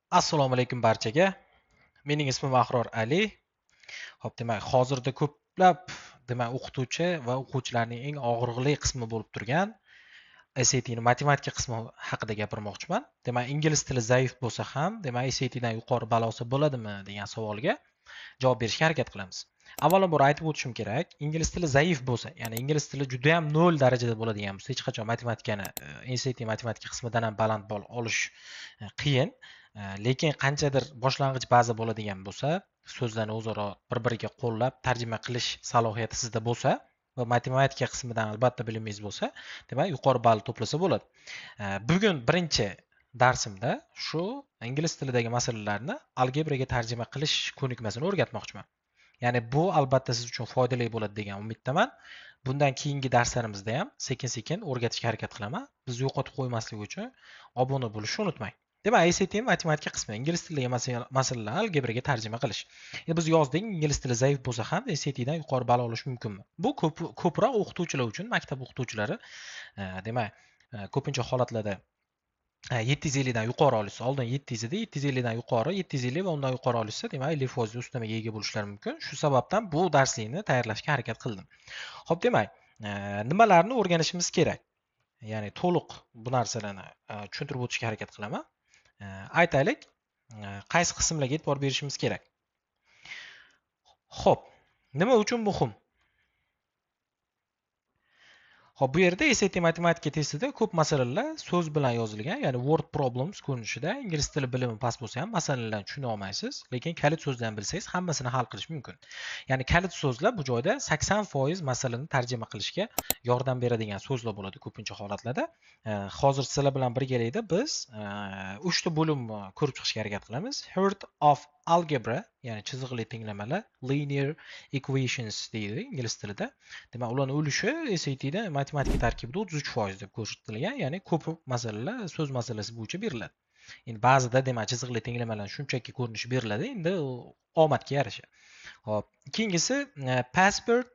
Assalomu alaykum barchaga. Mening ismim Ahror Ali. Xo'p, demak, hozirda ko'plab o'qituvchi va o'quvchilarning eng og'riqli qismi bo'lib turgan SAT ni matematika qismi haqida gapirmoqchiman. Demak, ingliz tili zaif bo'lsa ham, demak, SAT dan yuqori balosi bo'ladimi degan savolga javob berishga harakat qilamiz. Avvalambor aytib o'tishim kerak, ingliz tili zaif bo'lsa, ya'ni ingliz tili juda ham 0 darajada bo'ladigan bo'lsa, hech qachon matematikani SAT matematika qismidan ham baland ball olish qiyin. Lekin qanchadir boshlang'ich baza bo'ladigan bo'lsa, so'zlarni o'zaro bir-biriga qo'llab tarjima qilish salohiyati sizda bo'lsa va matematika qismidan albatta bilimingiz bo'lsa, demak yuqori ball to'plasa bo'ladi. Bugun birinchi darsimda shu ingliz tilidagi masalalarni algebraga tarjima qilish ko'nikmasini o'rgatmoqchiman. Ya'ni bu albatta siz uchun foydali bo'ladi degan umiddaman. Bundan keyingi darslarimizda ham sekin-sekin o'rgatishga harakat qilaman. Bizni yo'qotib qo'ymaslik uchun obuna bo'lishni unutmang. Demak, SAT matematika qismi ingliz tilidagi masalalarni algebraga tarjima qilish. Biz yozdik, ingliz tili zaif bo'lsa ham SAT dan yuqori ball olish mumkinmi? Bu ko'proq o'qituvchilar uchun, maktab o'qituvchilari, demak, ko'pincha holatlarda 750 dan yuqori olishsa, oldin 700 edi, 750 dan yuqori, 750 va undan yuqori olishsa, demak 50% ustamaga ega bo'lishlari mumkin. Shu sababdan bu darslikni tayyorlashga harakat qildim. Xo'p, demak, nimalarni o'rganishimiz kerak? Ya'ni to'liq bu narsalarni tushuntirib o'tishga harakat qilaman. Aytaylik, qaysi qismlarga e'tibor berishimiz kerak? Xo'p, nima uchun muhim? Xo'p, bu yerda SAT matematika testida ko'p masalalar so'z bilan yozilgan, ya'ni word problems ko'rinishida. Ingliz tili bilimi past bo'lsa ham masalalarni tushuna olmaysiz, lekin kalit so'zlarni bilsangiz hammasini hal qilish mumkin. Ya'ni kalit so'zlar bu joyda 80% masalani tarjima qilishga yordam beradigan so'zlar bo'ladi ko'pincha holatlarda. Hozir sizlar bilan birgalikda biz 3 ta bo'lim ko'rib chiqishga harakat qilamiz. Heart of algebra, ya'ni chiziqli tenglamalar, linear equations deydi ingliz tilida. Demak, ularning ulushi SATda matematika tarkibida 33% deb ko'rsatilgan, ya'ni ko'p masalalar so'z masalasi bo'yicha beriladi. Endi ba'zida demak chiziqli tenglamalar shunchaki ko'rinishi beriladi, endi omadga yarasha. Hop, keyingisi password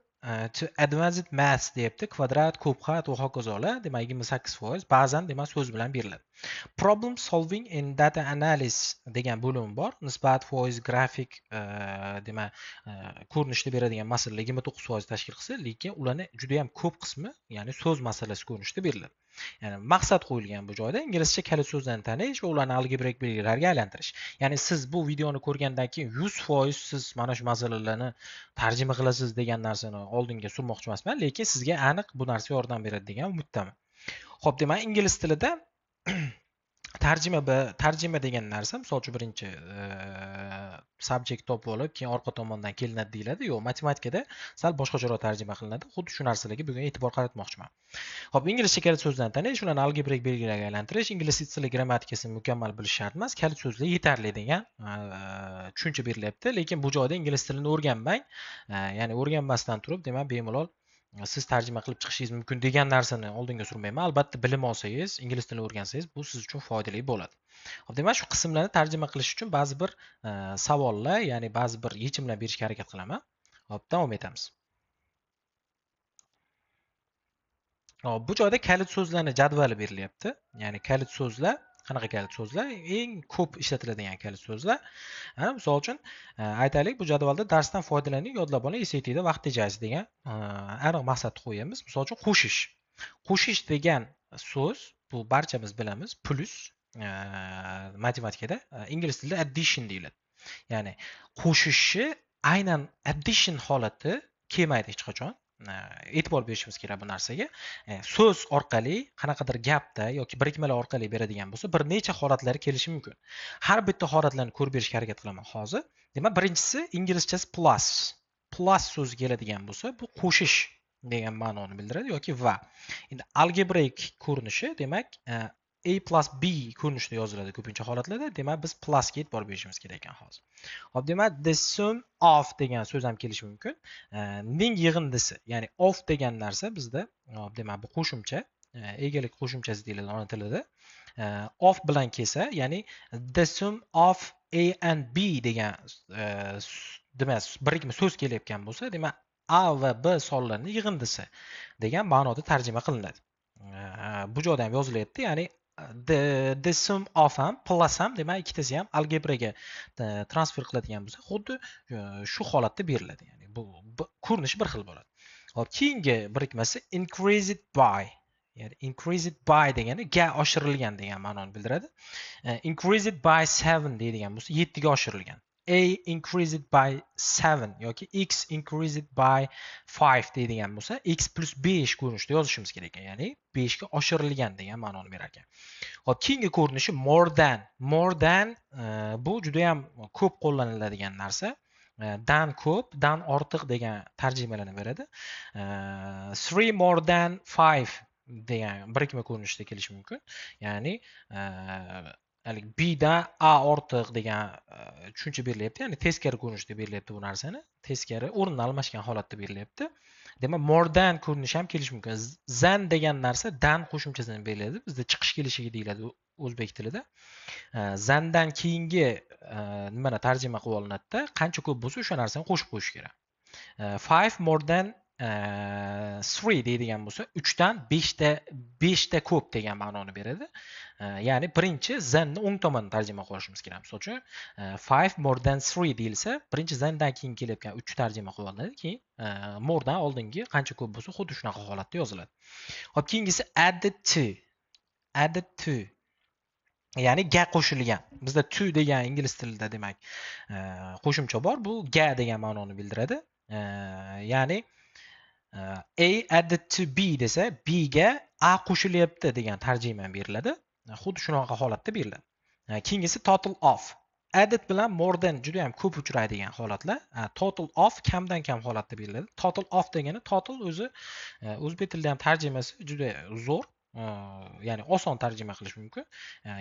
to advanced maths deyapti, kvadrat, ko'p xat va hokazolar, demak 28%, ba'zan demak so'z bilan beriladi. Problem solving in data analysis degan bo'lim bor. Nisbat, foiz, grafik, demak ko'rinishda beradigan masalalar 29% tashkil qilsa, lekin ularning juda ham ko'p qismi, ya'ni so'z masalasi ko'rinishda beriladi. Ya'ni maqsad qo'yilgan bu joyda inglizcha kalit so'zlarni tanish va ularni algebrik belgilarga aylantirish. Ya'ni siz bu videoni ko'rgandan keyin 100% siz mana shu masalalarni tarjima qilasiz degan narsani oldinga surmoqchi emasman, lekin sizga aniq bu narsa yordam beradi degan umiddaman. Xo'p, demak, ingliz tilida tarjima degan narsa, misol uchun birinchi subject topib olib, keyin orqa tomondan kelinadi deyiladi. Yo'q, matematikada sal boshqacharoq tarjima qilinadi. Xuddi shu narsalarga bugun e'tibor qaratmoqchiman. Xo'p, inglizcha kalit so'zlarni tanish, ularni algebrik belgilarga aylantirish, ingliz tili grammatikasini mukammal bilish shart emas, kalit so'zlar yetarli degan tushuncha berilyapti. Lekin bu joyda ingliz tilini o'rganmang, ya'ni o'rganmasdan turib, demak, bemalol siz tarjima qilib chiqishingiz mumkin degan narsani oldinga surmayman. Albatta bilim olsangiz, ingliz tilini o'rgansangiz, bu siz uchun foydali bo'ladi. Xo'p, demak, shu qismlarni tarjima qilish uchun ba'zi bir savollar, ya'ni ba'zi bir yechimlar berishga harakat qilaman. Xo'p, davom etamiz. Hop, bu joyda kalit so'zlarning jadvali berilyapti. Ya'ni kalit so'zlar, qanaqa kalit so'zlar? Eng ko'p ishlatiladigan kalit so'zlar. Misol uchun aytaylik, bu jadvalda darsdan foydalaning, yodlab oling, SATda vaqt tejasi degan aniq maqsadni qo'yamiz. Misol uchun qo'shish. Qo'shish degan so'z, bu barchamiz bilamiz, plus matematikada ingliz tilida addition deyiladi. Ya'ni qo'shishni aynan addition holati kelmaydi hech qachon. E'tibor berishimiz kerak bu narsaga. So'z orqali, qanaqadir gapda yoki birikmalar orqali beradigan bo'lsa, bir necha holatlari kelishi mumkin. Har bitta holatlarni ko'rib berishga harakat qilaman hozir. Demak, birinchisi inglizchasi plus. Plus so'zi keladigan bo'lsa, bu qo'shish degan ma'noni bildiradi yoki va. Endi algebrik ko'rinishi, demak, a plus b ko'rinishida yoziladi ko'pincha holatlarda. Demak, biz plusga e'tibor berishimiz kerak ekan hozir. Hop, demak, the sum of degan so'z ham kelishi mumkin. Ning yig'indisi, ya'ni of degan narsa bizda, demak, bu qo'shimcha, egalik qo'shimchasi deyiladi ona tilida. Of bilan kelsa, ya'ni the sum of a and b degan demak, birikma so'z kelayotgan bo'lsa, demak, a va b sonlarining yig'indisi degan ma'noda tarjima qilinadi. Bu joyda ham yozilyapti, ya'ni the sum of ham plus ham demak ikkitasi ham algebraga transfer qiladigan bo'lsa xuddi shu holatda beriladi. Ya'ni bu ko'rinishi bir xil bo'ladi. Hop, keyingi birikmasi increased by. Ya'ni increased by degani ga oshirilgan degan ma'noni bildiradi. Increased by 7 deydigan bo'lsa 7 ga oshirilgan. A increased by 7 yoki x increased by 5 deydigan bo'lsa x plus 5 ko'rinishda yozishimiz kerak ekan. Ya'ni 5 ga oshirilgan degan ma'noni berar ekan. Hop, keyingi ko'rinishi more than. More than bu juda ham ko'p qo'llaniladigan narsa. Dan ko'p, dan ortiq degan tarjimalarni beradi. 3 more than 5 degan birikma ko'rinishda kelishi mumkin. Ya'ni B da A ortiq degan tushuncha berilyapti. Ya'ni teskari ko'rinishda berilyapti bu narsani. Teskari o'rinni almashgan holatda berilyapti. Demak, more than ko'rinishi ham kelishi mumkin. Than degan narsa dan qo'shimchasidan beriladi. Bizda chiqish kelishiga deyiladi o'zbek tilida. Thandan keyingi nimani tarjima qilib olinadi-da, qancha ko'p bo'lsa o'sha narsani qo'shib qo'yish kerak. 5 more than 3 deydigan bo'lsa 3 dan 5 ta ko'p degan ma'noni beradi. Ya'ni birinchi thanni o'ng tomonini tarjima qilishimiz kerak. Misol uchun 5 more than 3 deyilsa, birinchi thandan keyin kelayotgan 3 tarjima qilib olinadi, keyin more dan oldingi qancha ko'p bo'lsa xuddi shunaqa holatda yoziladi. Hop, keyingisi added to. Added to. Ya'ni ga qo'shilgan. Bizda to degan ingliz tilida demak qo'shimcha bor. Bu ga degan ma'noni bildiradi. Ya'ni A added to B desa, B ga A qo'shilyapti degan tarjima beriladi. Xuddi shunaqa holatda beriladi. Keyingisi total of. Added bilan more than juda ham ko'p uchraydigan holatlar. Total of kamdan kam holatda beriladi. Total of degani total o'zi o'zbek tilida ham tarjimasi juda zo'r. Ya'ni oson tarjima qilish mumkin.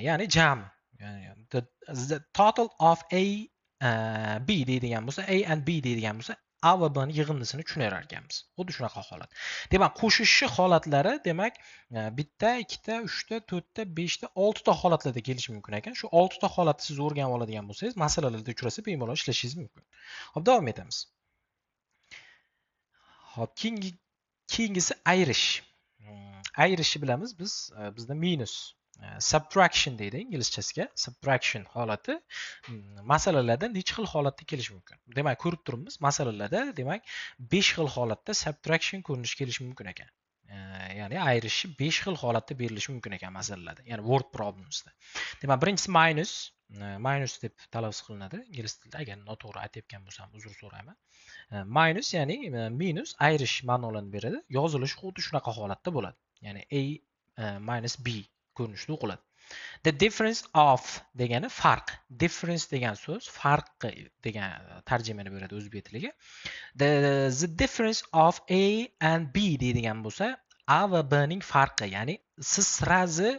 Ya'ni jami. The total of A B deydigan bo'lsa, A and B deydigan bo'lsa, A va B ni yig'indisini tushunar ekanmiz. Xuddi shunaqa holat. Demak, qo'shishi holatlari demak bitta, ikkita, 3 ta, 4 ta, 5 ta, 6 ta holatlarda kelishi mumkin ekan. Shu 6 ta holatni siz o'rganib oladigan bo'lsangiz, masalalarda uchrasa bemalol ishlashingiz mumkin. Hop, davom etamiz. Hop, keyingisi ayirish. Ayirishni bilamiz biz, bizda minus. Subtraction deydi inglizchasiga. Subtraction holati masalalarda necha xil holatda kelishi mumkin. Demak, ko'rib turibmiz, masalalarda demak 5 xil holatda subtraction ko'rinishi kelishi mumkin ekan. Ya'ni ayirishi 5 xil holatda berilishi mumkin ekan masalalarda. Ya'ni word problemsda. Demak, birinchisi minus. Minus deb talaffuz qilinadi ingliz tilida. Agar noto'g'ri aytayotgan bo'lsam, uzr so'rayman. Minus ya'ni minus ayirish ma'nolarini beradi. Yozilishi xuddi shunaqa holatda bo'ladi. Ya'ni A minus B ko'rinishda o'qiladi. The difference of degani farq. Difference degan so'z farq degan tarjimani beradi o'zbek tiliga. The difference of A and B deydigan bo'lsa, A va B ning farqi, ya'ni siz sirazi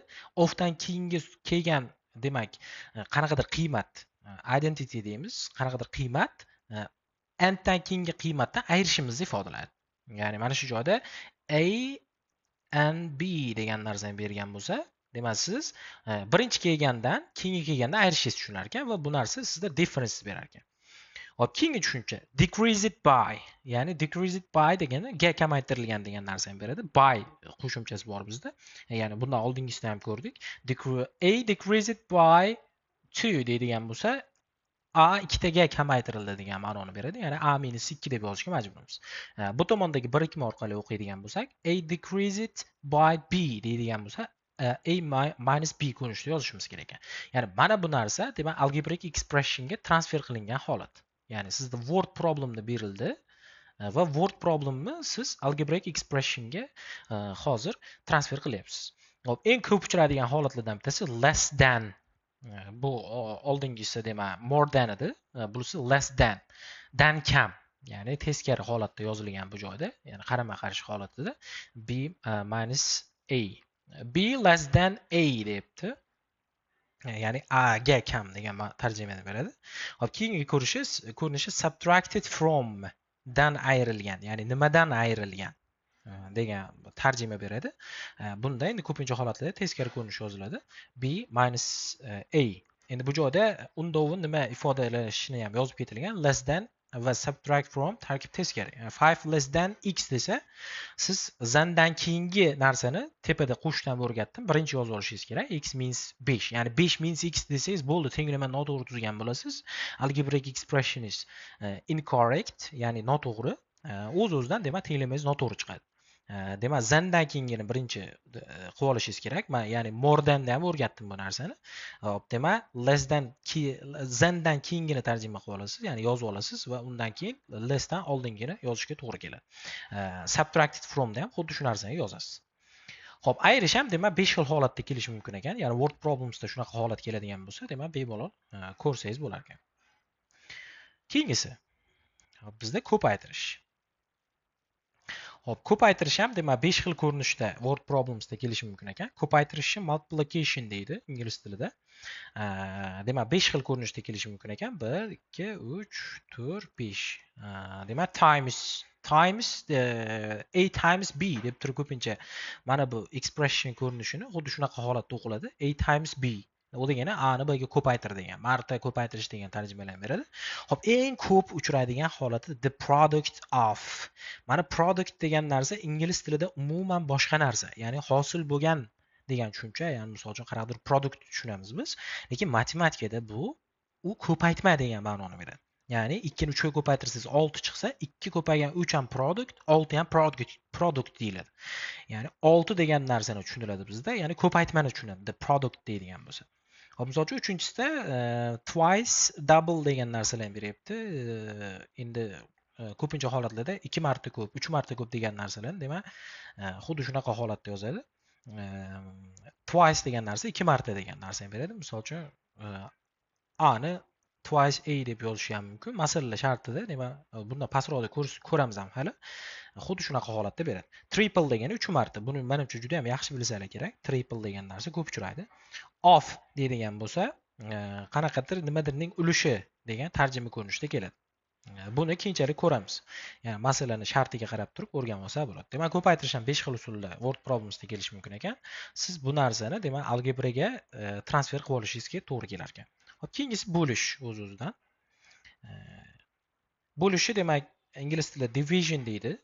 ofdan keyingi kelgan demak qanaqadir qiymat, identity deymiz, qanaqadir qiymat anddan keyingi qiymatdan ayirishimizni ifodalaydi. Ya'ni mana shu joyda A and B degan narsani bergan bo'lsa, demak siz birinchi kelgandan keyingi kelgandan ayirishingizni tushunar ekan va bu narsa sizda difference berar ekan. Hop, keyingi tushuncha decreased by, ya'ni decreased by degani ga kamaytirilgan degan narsani beradi. By qo'shimchasi bor bizda. Ya'ni bundan oldingisida ham ko'rdik. A decreased by 2 deydigan bo'lsa, A 2 taga kamaytirildi degan ma'noni beradi. Ya'ni A minus 2 deb yozishga majburmiz. Bu tomondagi birikma orqali o'qiydigan bo'lsak, A decreased by B deydigan bo'lsa, A minus B ko'rinishda yozishimiz kerak ekan. Ya'ni mana bu narsa demak algebraic expressionga transfer qilingan holat. Ya'ni sizda word problemda berildi va word problemni siz algebraic expressionga hozir transfer qilyapsiz. Hop, eng ko'p uchraydigan holatlardan bittasi less than. Bu oldingisi demak more than edi. Bunisi less than. Dan kam. Ya'ni teskari holatda yozilgan bu joyda, ya'ni qarama-qarshi holatida B minus A. B less than A deyapti. Ya'ni A ga kam degan tarjimani beradi. Hop, keyingi ko'rinishi subtracted from dan ayrilgan, ya'ni nimadan ayrilgan degan tarjima beradi. Bunda endi ko'pincha holatlarda teskari ko'rinish yoziladi. B minus A. Endi bu joyda undovni nima ifodalashini ham yozib ketilgan, less than va subtract from tarkib teskari. Yani 5 less than x desa, siz thandan keyingi narsani tepada qo'shishdan o'rgatdim. Birinchi yozib olishingiz kerak. X means 5. Ya'ni 5 means x desangiz bo'ldi, tenglama noto'g'ri tuzgan bo'lasiz. Algebraic expression is incorrect, ya'ni noto'g'ri. O'z-o'zidan demak tenglamangiz noto'g'ri chiqadi. Demak, thandan keyingini birinchi qilib olishingiz kerak. Men ya'ni more than ham o'rgatdim bu narsani. Hop, demak, thandan keyingini tarjima qilib olasiz, ya'ni yozib olasiz va undan keyin lessdan oldingini yozishga to'g'ri keladi. Subtracted from da ham xuddi shu narsani yozasiz. Hop, ayirish ham demak 5 xil holatda kelishi mumkin ekan. Ya'ni word problemsda shunaqa holat keladigan bo'lsa, demak bemalol ko'rsangiz bo'lar ekan. Keyingisi bizda ko'paytirish. Hop, ko'paytirish ham demak 5 xil ko'rinishda word problemsda kelishi mumkin ekan. Ko'paytirishni multiplication deydi ingliz tilida. Demak 5 xil ko'rinishda kelishi mumkin ekan. 1 2 3 4 5. Demak times a times b deb turib ko'pincha mana bu expression ko'rinishini xuddi shunaqa holatda o'qiladi. A times b. U degani a ni bga ko'paytir degan, marta ko'paytirish degan tarjimalar beradi. Xo'p, eng ko'p uchraydigan holati the product of. Mana product degan narsa ingliz tilida umuman boshqa narsa, ya'ni hosil bo'lgan degan tushuncha, ya'ni misol uchun qanaqadir produkt tushunamiz biz, lekin matematikada bu u ko'paytma degan ma'noni beradi. Ya'ni 2 ni 3 ga ko'paytirsangiz 6 chiqsa, 2 ko'paygan 3 ham product, 6 ham product deyiladi. Ya'ni 6 degan narsani tushuniladi bizda, ya'ni ko'paytmani tushunadi the product deydigan bo'lsa. Hop, misol uchun uchinchisida twice, double degan narsalarni beryapti. Endi ko'pincha holatlarda 2 marta ko'p, 3 marta ko'p degan narsalarni demak xuddi shunaqa holatda yozadi. Twice degan narsa 2 marta degan narsani beradi. Misol uchun a ni twice a deb yozish ham mumkin. Masala shartida demak bundan pastroqda ko'ramiz ham hali. Xuddi shunaqa holatda beradi. Triple degani 3 marta. Buni menimcha juda ham yaxshi bilsanglar kerak. Triple degan narsa ko'p uchraydi. Of deydigan bo'lsa, qanaqadir nimadirning ulushi degan tarjima ko'rinishda keladi. Buni keyinchalik ko'ramiz. Ya'ni masalani shartiga qarab turib o'rganib olsa bo'ladi. Demak, ko'paytirish ham 5 xil usulda word problemsda kelishi mumkin ekan. Siz bu narsani demak algebraga transfer qilib olishingizga to'g'ri kelar ekan. Hop, keyingisi bo'lish o'z-o'zidan. Bo'lishni demak ingliz tilida division deydi.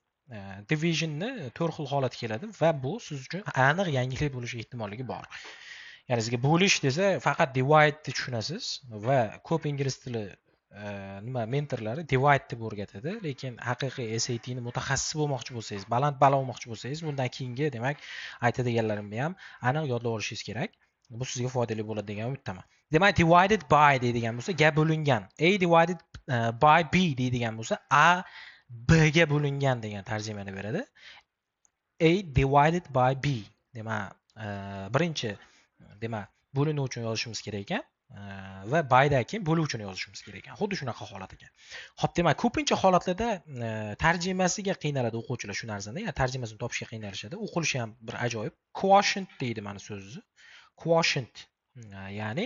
Divisionni 4 xil holat keladi va bu siz uchun aniq yangilik bo'lishi ehtimolligi bor. Ya'ni sizga bo'lish desa faqat divide deb tushunasiz va ko'p ingliz tili mentorlari divide deb o'rgatadi, lekin haqiqiy SAT ni mutaxassis bo'lmoqchi bo'lsangiz, baland balo olmoqchi bo'lsangiz, bundan keyingi demak aytadiganlarimni ham aniq yodlab olishingiz kerak. Bu sizga foydali bo'ladi degan umiddaman. Demak, divided by deydigan bo'lsa, ga bo'lingan. A divided by B deydigan bo'lsa, A B ga bo'lingan degan tarjimani beradi. A divided by B. Demak, birinchi demak bo'linuvchi uchun yozishimiz kerak ekan va bydan keyin bo'luvchini yozishimiz kerak ekan. Xuddi shunaqa holat ekan. Xo'p, demak, ko'pincha holatlarda tarjimasiga qiynaladi o'quvchilar shu narsani, ya'ni tarjimasini topishga qiynalishadi. O'qilishi ham bir ajoyib. Quotient deydi mana so'zi. Quotient, ya'ni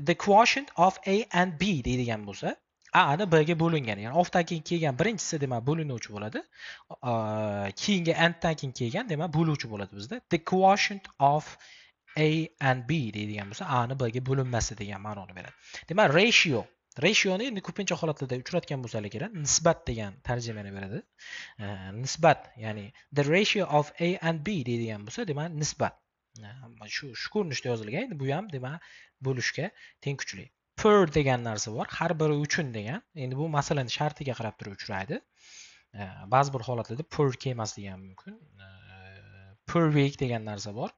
the quotient of A and B deydigan bo'lsa, A ni B ga bo'lingan. Ya'ni ofdan keyin kelgan birinchisi demak bo'linuvchi bo'ladi. Keyingi anddan keyin kelgan demak bo'luvchi bo'ladi bizda. The quotient of A and B deydigan bo'lsa, A ni B ga bo'linmasi degan ma'noni beradi. Demak, rationi endi ko'pincha holatlarda uchratgan bo'lsangiz kerak, nisbat degan tarjimani beradi. Nisbat, ya'ni the ratio of A and B deydigan bo'lsa, demak nisbat. Shu ko'rinishda yozilgan. Endi bu ham demak bo'lishga teng kuchli. Per degan narsa bor, har biri uchun degan. Endi bu masalani shartiga qarab turib uchraydi. Ba'zi bir holatlarda per kelmasligi ham mumkin. Per week degan narsa bor.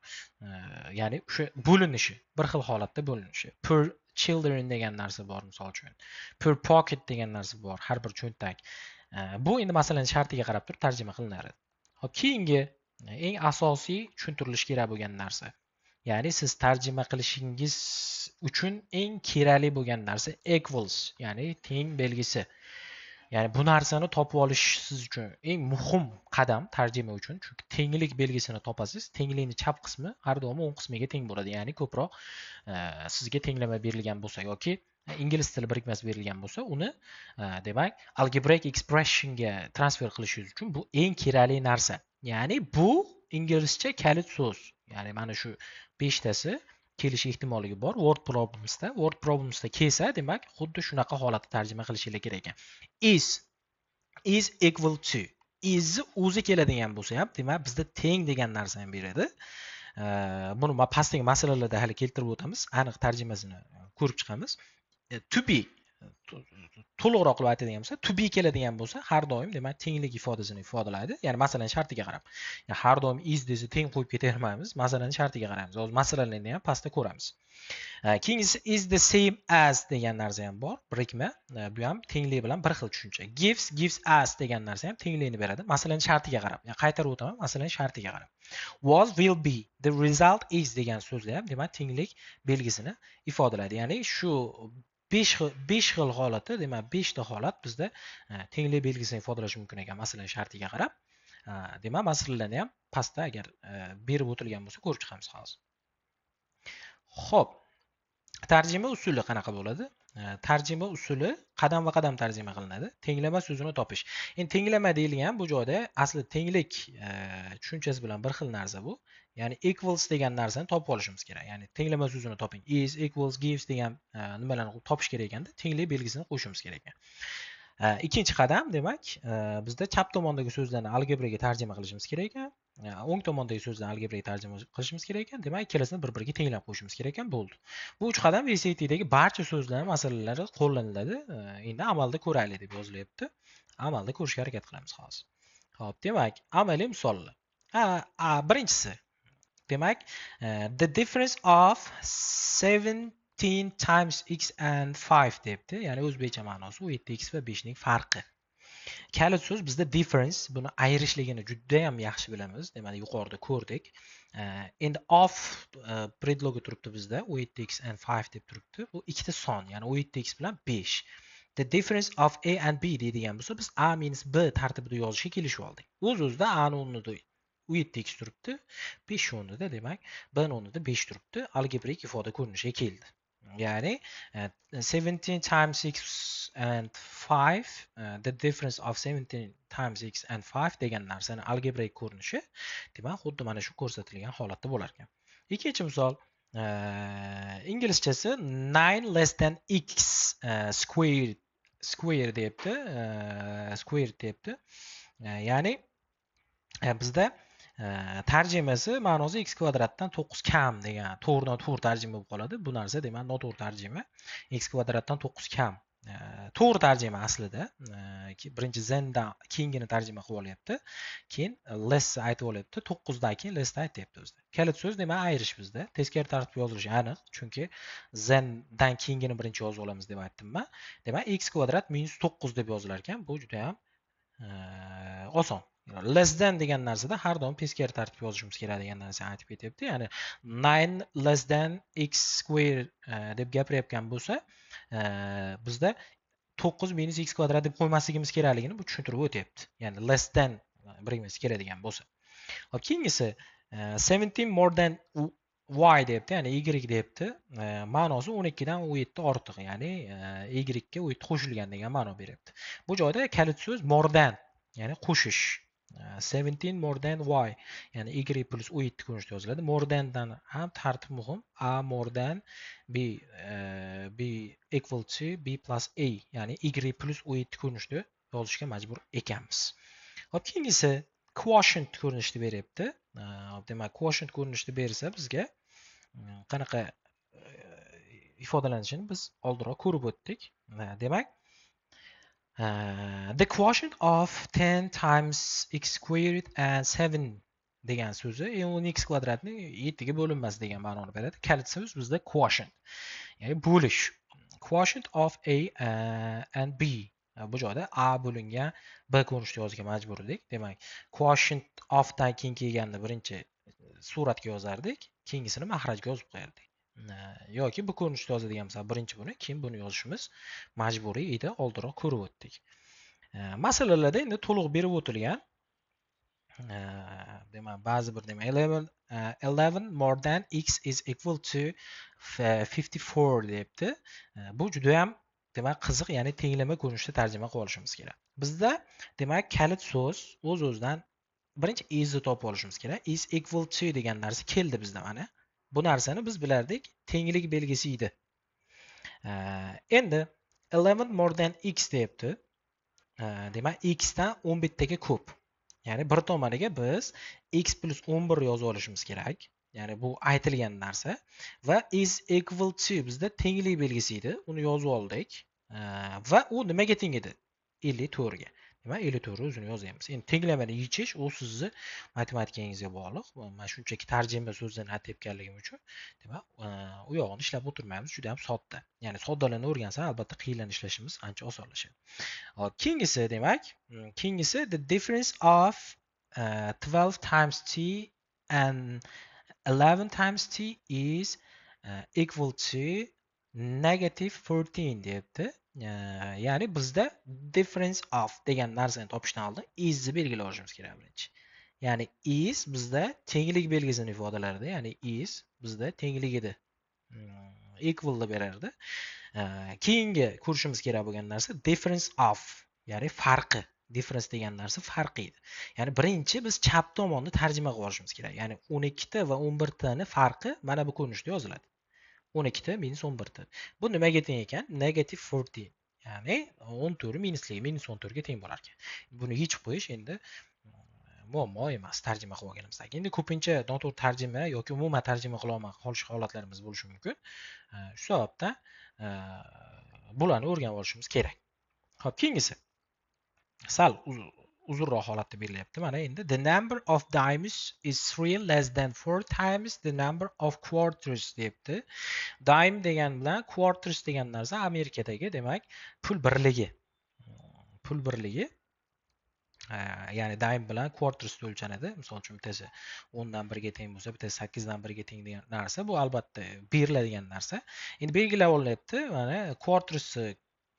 Ya'ni o'sha bo'linishi, bir xil holatda bo'linishi. Per children degan narsa bor misol uchun. Per pocket degan narsa bor, har bir cho'ntak. Bu endi masalani shartiga qarab turib tarjima qilinadi. Hop, keyingi eng asosiy tushuntirilishi kerak bo'lgan narsa. Ya'ni siz tarjima qilishingiz uchun eng kerakli bo'lgan narsa equals, ya'ni teng belgisi. Ya'ni bu narsani topib olish siz uchun eng muhim qadam tarjima uchun. Chunki tenglik belgisini topasiz. Tenglikning chap qismi har doim o'ng qismiga teng bo'ladi. Ya'ni ko'proq sizga tenglama berilgan bo'lsa yoki ingliz tili birikmasi berilgan bo'lsa, uni demak algebraic expressionga transfer qilishingiz uchun bu eng kerakli narsa. Ya'ni bu inglizcha kalit so'z. Ya'ni mana shu 5 tasi kelish ehtimolligi bor word problemsda. Word problemsda kelsa, demak, xuddi shunaqa holatda tarjima qilishinglar kerak ekan. Is equal to. Is o'zi keladigan bo'lsa ham, demak, bizda teng degan narsani beradi. Buni pastdagi masalalarda hali keltirib o'tamiz, aniq tarjimasini ko'rib chiqamiz. To be to'liqroq qilib aytadigan bo'lsa, to be keladigan bo'lsa, har doim demak tenglik ifodasini ifodalaydi. Ya'ni masalan shartiga qarab. Ya'ni har doim is desa teng qo'yib ketavermaymiz. Masalan shartiga qaraymiz. Hozir masalalarni ham pastda ko'ramiz. Keyingisi is the same as degan narsa ham bor. Birikma. Bu ham tenglik bilan bir xil tushuncha. Gives as degan narsa ham tenglikni beradi. Masalan shartiga qarab. Ya'ni qaytarib o'taman. Masalan shartiga qarab. Was, will be, the result is degan so'zda ham demak tenglik belgisini ifodalaydi. Ya'ni shu 5 xil holatda, demak 5 ta holat bizda tenglik belgisini ifodalash mumkin ekan. Masalan shartiga qarab. Demak masalalarni ham pastda agar berib o'tilgan bo'lsa ko'rib chiqamiz hozir. Xo'p. Tarjima usuli qanaqa bo'ladi? Tarjima usuli qadam va qadam tarjima qilinadi. Tenglama so'zini topish. Endi tenglama deyilgan bu joyda asli tenglik tushunchasi bilan bir xil narsa bu. Ya'ni equals degan narsani topib olishimiz kerak. Ya'ni tenglama so'zini toping. Is, equals, gives degan nimalarni topish kerak ekanda, tenglik belgisini qo'shishimiz kerak ekan. Ikkinchi qadam demak, bizda chap tomondagi so'zlarni algebraga tarjima qilishimiz kerak ekan. O'ng tomondagi so'zlarni algebraga tarjima qilishimiz kerak ekan. Demak, ikkalasini bir-biriga tenglab qo'yishimiz kerak ekan, bo'ldi. Bu 3 qadam SATdagi barcha so'zlar masalalari qo'llaniladi. Endi amalda ko'raylik deb yozilyapti. Amalda ko'rishga harakat qilamiz hozir. Xo'p, demak, amaliy misollar. Birinchisi. Demak, the difference of 17 times x and 5 debdi. Ya'ni o'zbekcha ma'nosi 7x va 5 ning farqi. Kalit so'z bizda difference, buni ayirishligini juda ham yaxshi bilamiz. Demak, yuqorida ko'rdik. Endi of predlogi turibdi bizda 7x and 5 deb turibdi. Bu ikkita son, ya'ni 7x bilan 5. The difference of a and b deydigan bo'lsa, biz a minus b tartibida yozishga kelishib oldik. O'z-o'zida a ni o'rnida 7x turibdi, 5 o'rnida, demak, b ni o'rnida 5 turibdi. Algebrik ifoda ko'rinishiga keldi. Ya'ni 17 times x and 5, the difference of 17 times x and 5 degan narsani algebrik ko'rinishi, demak, xuddi mana shu ko'rsatilgan holatda bo'lar ekan. Ikkinchi misol, inglizchasi 9 less than x square debdi, square debdi. Ya'ni bizda tarjimasi ma'nosi x kvadratdan 9 kam degan to'g'ridan-to'g'ri tarjima bo'lib qoladi. Bu narsa demak noto'g'ri tarjima. X kvadratdan 9 kam. To'g'ri tarjima aslida. Birinchi thendan keyingini tarjima qilib olyapti. Keyin less aytib olyapti. 9 dan keyin less aytyapti o'zida. Kalit so'z demak ayirish bizda. Teskari tartibda yozilishi aniq, chunki thendan keyingini birinchi yozib olamiz deb aytdim-man. Demak x kvadrat minus 9 deb yozilar ekan. Bu juda ham oson. Less than degan narsada har doim teskari tartibda yozishimiz kerak degan narsani aytib ketyapti. Ya'ni 9 less than x square deb gapirayotgan bo'lsa, bizda 9 minus x kvadrat deb qo'ymasligimiz kerakligini bu tushuntirib o'tyapti. Ya'ni less than birimiz keladigan bo'lsa. Hop, keyingisi 17 more than y debdi, ya'ni y debdi. Ma'nosi 12 dan 17 ortiq, ya'ni y ga 17 qo'shilgan degan ma'no beryapti. Bu joyda kalit so'z more than, ya'ni qo'shish. 17 more than y, ya'ni y plus 17 ko'rinishda yoziladi. More than dan ham tartib muhim. A more than b, b equal to b plus a, ya'ni y plus 17 ko'rinishda yozishga majbur ekanmiz. Hop, keyingisi quotient ko'rinishda beryapti. Demak, quotient ko'rinishda bersa bizga qanaqa ifodalanishini biz oldinroq ko'rib o'tdik. Demak, the quotient of 10 times x squared and 7 degan so'zi 10x kvadratning 7 ga bo'linmasi degan ma'noni beradi. Kalit so'z bizda quotient, ya'ni bo'lish. Quotient of a and b. Bu joyda a bo'lingan b ko'rinishda yozishga majbur edik. Demak, quotient of dan keyin kelganda birinchi suratga yozardik, keyingisini mahrajga yozib qo'yardik. Yoki bu ko'rinishda yozadigan bo'lsa, birinchi buni, keyin buni yozishimiz majburiy edi, oldinroq ko'rib o'tdik. Masalalarda endi to'liq berib o'tilgan. Demak, ba'zi bir 11 more than x is equal to 54 debdi. Bu juda ham demak qiziq, ya'ni tenglama ko'rinishda tarjima qilib olishimiz kerak. Bizda demak kalit so'z o'z-o'zidan birinchi is ni topib olishimiz kerak. Is equal to degan narsa keldi bizda mana. Bu narsani biz bilardik tenglik belgisi edi. Endi 11 more than x deyapti. Demak, x dan 11 taga ko'p. Ya'ni bir tomoniga biz x plus 11 yozib olishimiz kerak. Ya'ni bu aytilgan narsa va is equal to bizda tenglik belgisi edi. Uni yozib oldik. Va u nimaga teng edi? 54 ga. Demak, 54 o'zini yozamiz. Endi tenglamani yechish u sizni matematikangizga bog'liq. Men shunchaki tarjima so'zini aytayotganligim uchun, demak, u yog'ini ishlab o'tirmaymiz. Juda ham sodda. Ya'ni soddalarni o'rgansa, albatta qiyinlarni ishlashimiz ancha osonlashadi. Hop, keyingisi demak, keyingisi the difference of 12 times t and 11 times t is equal to negative 14 deyapti. Ya'ni bizda difference of degan narsani topishdan oldin isni belgilab olishimiz kerak birinchi. Ya'ni is bizda tenglik belgisini ifodalardi. Ya'ni is bizda tenglik edi. Equal deb berardi. Keyingi ko'rishimiz kerak bo'lgan narsa difference of, ya'ni farqi. Difference degan narsa farqi edi. Ya'ni birinchi biz chap tomonni tarjima qilib olishimiz kerak. Ya'ni 12 ta va 11 tani farqi mana bu ko'rinishda yoziladi. 12 ta minus 11 ta. Bu nimaga teng ekan? Negative 14. Ya'ni 14 minusligi minus 14 ga teng bo'lar ekan. Buni yechib qo'yish endi muammo emas, tarjima qilib olganimizdan keyin. Endi ko'pincha noto'g'ri tarjima yoki umuman tarjima qila olmay qolish holatlarimiz bo'lishi mumkin. Shu sababdan bularni o'rganib olishimiz kerak. Xo'p, keyingisi sal uzunroq holatda berilyapti. Mana endi the number of dimes is 3 less than 4 times the number of quarters deyapti. Dime degan bilan quarters degan narsa Amerikadagi, demak, pul birligi. Pul birligi. Ya'ni dime bilan quarters o'lchanadi. Misol uchun bittasi 10 dan 1 ga teng bo'lsa, bittasi 8 dan 1 ga teng degan narsa bu albatta beriladigan narsa. Endi belgilab olinyapti. Mana quarters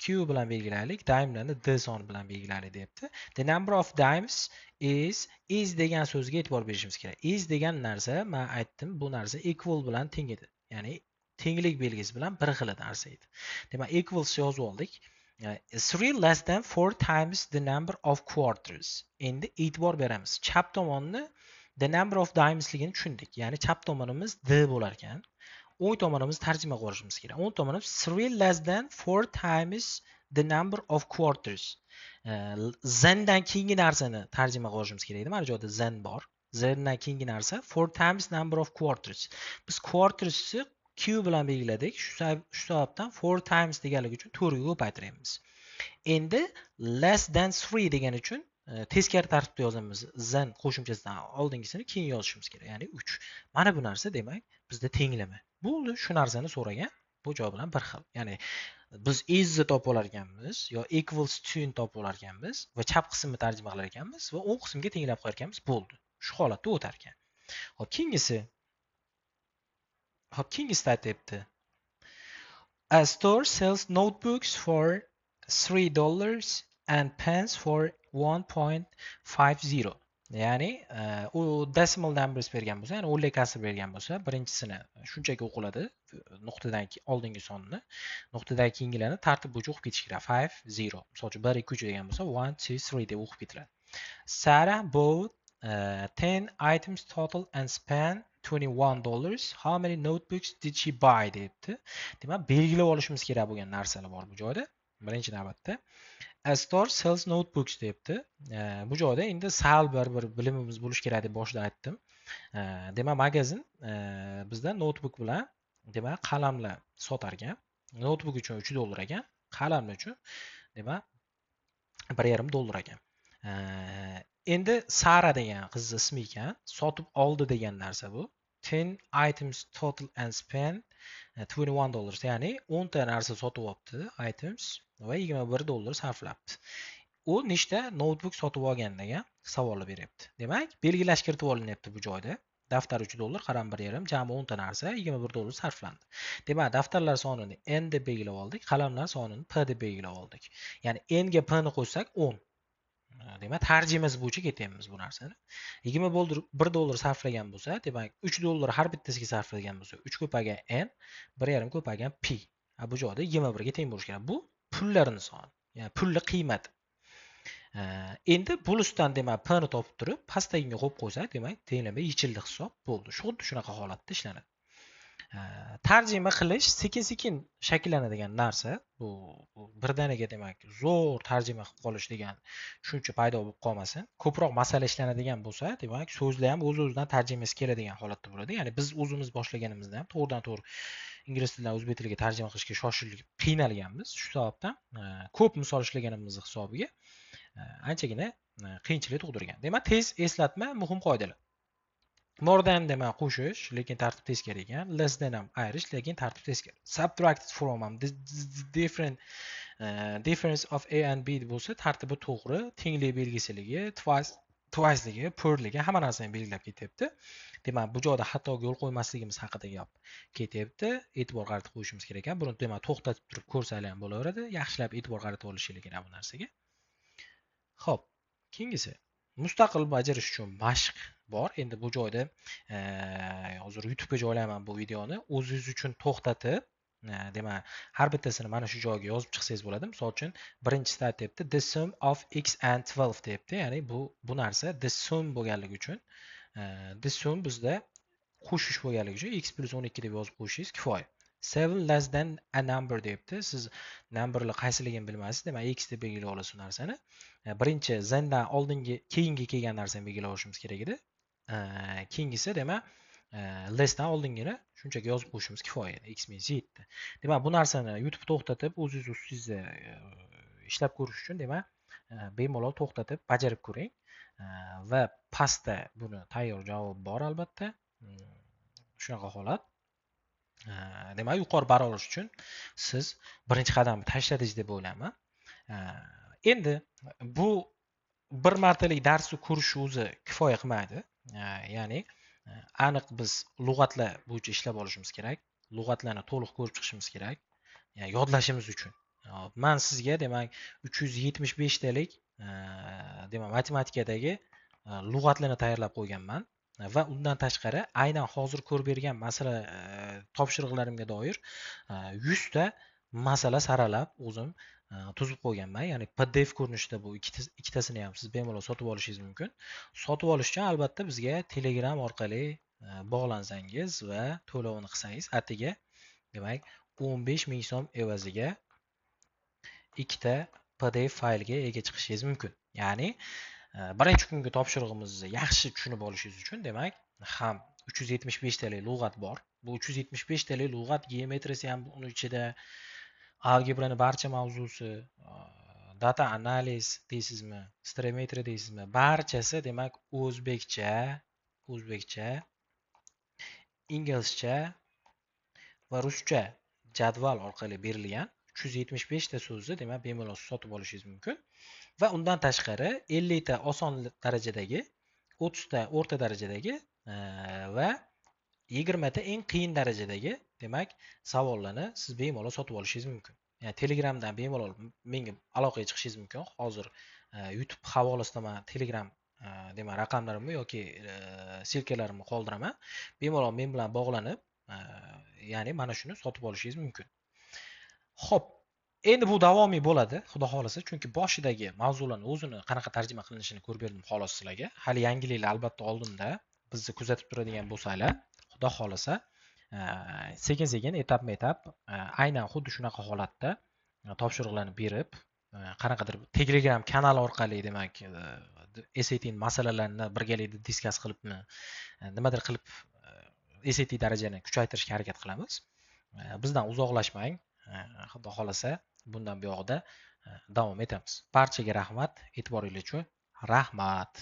Q bilan belgilaylik, dimelarni D soni bilan belgilaylik deyapti. The number of dimes is degan so'zga e'tibor berishimiz kerak. Is degan narsa, men aytdim, bu narsa equal bilan teng edi. Ya'ni tenglik belgisi bilan bir xil narsa edi. Demak, equals yozib oldik. 3 less than 4 times the number of quarters. Endi e'tibor beramiz. Chap tomonni the number of dimesligini tushundik. Ya'ni chap tomonimiz D bo'lar ekan. O'ng tomonimizni tarjima qilib olishimiz kerak. O'ng tomonimiz 3 less than 4 times the number of quarters. Zendan keyingi narsani tarjima qilib olishimiz kerak edi. Mana bu yerda zen bor. Zendan keyingi narsa 4 times number of quarters. Biz quartersni Q bilan belgiladik. Shu sababdan 4 times deganligi uchun 4 ga ko'paytiramiz. Endi less than 3 degan uchun teskari tartibda yozamiz. Zen qo'shimchasidan oldingisini keyin yozishimiz kerak, ya'ni 3. Mana bu narsa demak bizda tenglama. Bo'ldi, shu narsani so'ragan. Bu javob bilan bir xil. Ya'ni biz isni topib olar ekanmiz yo equals to ni topib olar ekanmiz va chap qismini tarjima qilar ekanmiz va o'ng qismga tenglab qo'yar ekanmiz. Bo'ldi. Shu holatda o'tar ekan. Xo'p, keyingisi aytyapti. A store sells notebooks for $3 and pens for 1.50. Ya'ni u decimal numbers bergan bo'lsa, ya'ni o'nlik kasr bergan bo'lsa, birinchisini shunchaki o'qiladi, nuqtadan oldingi sonni, nuqtadan keyingilarni tartib bo'yicha o'qib ketish kerak. 5 0. Misol uchun 1 2 3 degan bo'lsa, 1 2 3 deb o'qib ketiladi. Sarah bought 10 items total and spent $21. How many notebooks did she buy deyapti. Demak, belgilab olishimiz kerak bo'lgan narsalar bor bu joyda. Birinchi navbatda A store sells notebooks deyapti. Bu joyda endi sal bir bilimimiz bo'lish kerak deb boshida aytdim. Demak, magazin bizda notebook bilan, demak, qalamlar sotar ekan. Notebook uchun $3 ekan, qalamlar uchun demak $1.5 ekan. Endi Sara degan qizni ismi ekan, sotib oldi degan narsa bu. 10 items total and spent $21. Ya'ni 10 ta narsa sotib olibdi, items, va $21 sarflabdi. U nechta notebook sotib olgan degan savolni beryapti. Demak, belgilash kiritib olinyapti bu joyda. Daftar $3, qalam 1.5, jami 10 ta narsa $21 sarflandi. Demak, daftarlar sonini n deb belgilab oldik, qalamlar sonini p deb belgilab oldik. Ya'ni n ga p ni qo'ysak 10. Demak, tarjimasi bo'yicha ketyapmiz bu narsani. $1 sarflagan bo'lsa, demak $3 har bittasiga sarflagan bo'lsa, 3 ko'paygan n, 1.5 ko'paygan p. Bu joyda 21 ga teng bo'lishi kerak. Bu pullarning soni, ya'ni pulli qiymati. Endi plusdan demak p ni topib turib, pastdagiga qo'yib qo'ysak, demak tenglama yechildi hisob bo'ldi. Xuddi shunaqa holatda ishlanadi. Tarjima qilish sekin-sekin shakllanadigan narsa. Bu birdaniga demak zo'r tarjima qilib qolish degan tushuncha paydo bo'lib qolmasin. Ko'proq masala ishlanadigan bo'lsa, demak so'zlar ham o'z-o'zidan tarjimasi keladigan holatda bo'ladi. Ya'ni biz o'zimiz boshlaganimizda ham to'g'ridan-to'g'ri ingliz tilidan o'zbek tiliga tarjima qilishga shoshilib qiynalganmiz. Shu sababdan ko'p misol ishlaganimiz hisobiga anchagina qiyinchilik tug'dirgan. Demak, tez eslatma muhim qoidalar. More than demak qo'shish, lekin tartib teskari ekan. Less than ham ayirish, lekin tartib teskari. Subtract from ham different difference of a and b bo'lsa tartibi to'g'ri, tenglik belgisiligi, twiceligi, purligi hamma narsani belgilab ketyapti. Demak, bu joyda xatoga yo'l qo'ymasligimiz haqida gap ketyapti. E'tibor qaratib qo'yishimiz kerak ekan. Buni demak to'xtatib turib ko'rsalar ham bo'laveradi. Yaxshilab e'tibor qaratib olishingiz kerak bu narsaga. Xo'p, keyingisi mustaqil bajarish uchun mashq bor. Endi bu joyda hozir YouTube'ga joylayman bu videoni. O'zingiz uchun to'xtatib, demak, har bittasini mana shu joyga yozib chiqsangiz bo'ladi. Misol uchun, birinchisi aytibdi the sum of x and 12 deyapti. Ya'ni bu narsa the sum bo'lganligi uchun the sum bizda qo'shish bo'lganligi uchun x + 12 deb yozib qo'yishingiz kifoya. 7 less than a number deyapti. Siz numberni qaysiligini bilmaysiz. Demak, x deb belgilab olasiz bu narsani. Birinchi thendan keyingi kelgan narsani belgilab olishimiz kerak edi. Keyingisi demak lessdan oldingini shunchaki yozib qo'yishimiz kifoya. X - 7. Demak, bu narsani YouTube to'xtatib, o'zingiz ustingizda ishlab ko'rish uchun demak, bemalol to'xtatib bajarib ko'ring. Va pastda buni tayyor javob bor albatta. Shunaqa holat. Demak, yuqori bara olish uchun siz birinchi qadamni tashladingiz deb o'ylayman. Endi bu bir martalik darsni ko'rish o'zi kifoya qilmaydi. Ya'ni aniq biz lug'atlar bo'yicha ishlab olishimiz kerak. Lug'atlarni to'liq ko'rib chiqishimiz kerak. Ya'ni yodlashimiz uchun. Men sizga demak 375 talik demak matematikadagi lug'atlarni tayyorlab qo'yganman. Va undan tashqari aynan hozir ko'rib bergan masala topshiriqlarimga doir 100 ta masala saralab o'zim tuzib qo'yganman. Ya'ni PDF ko'rinishida bu ikkitasini ham siz bemalol sotib olishingiz mumkin. Sotib olish uchun albatta bizga Telegram orqali bog'lansangiz va to'lovini qilsangiz atigi demak 15 ming so'm evaziga ikkita PDF faylga ega chiqishingiz mumkin. Ya'ni birinchi kungi topshirig'imizni yaxshi tushunib olishingiz uchun demak ham 375 talik lug'at bor. Bu 375 talik lug'at geometriyasi ham uni ichida, algebrani barcha mavzusi, data analiz deysizmi, stereometriya deysizmi, barchasi demak o'zbekcha, inglizcha va ruscha jadval orqali berilgan 375 ta so'zni demak bemalol sotib olishingiz mumkin. Va undan tashqari 50 ta oson darajadagi, 30 ta o'rta darajadagi va 20 ta eng qiyin darajadagi demak savollarni siz bemalol sotib olishingiz mumkin. Ya'ni Telegramdan bemalol menga aloqaga chiqishingiz mumkin. Hozir YouTube havolasida men Telegram demak raqamlarimni yoki silkalarimni qoldiraman. Bemalol men bilan bog'lanib, ya'ni mana shuni sotib olishingiz mumkin. Xo'p, endi bu davomiy bo'ladi, xudo xolasa, chunki boshidagi mavzularni o'zini qanaqa tarjima qilinishini ko'rib berdim xolos sizlarga. Hali yangiliklar albatta oldinda. Bizni kuzatib turadigan bo'lsanglar, xudo xolasa, sekin-sekin etap-etap aynan xuddi shunaqa holatda topshiriqlarni berib, qanaqadir Telegram kanal orqali demak SAT masalalarini birgalikda diskus qilibmi, nimadir qilib SAT darajani kuchaytirishga harakat qilamiz. Bizdan uzoqlashmang. Xudo xolasa bundan buyog'ida davom etamiz. Barchaga rahmat, e'tiboringiz uchun rahmat.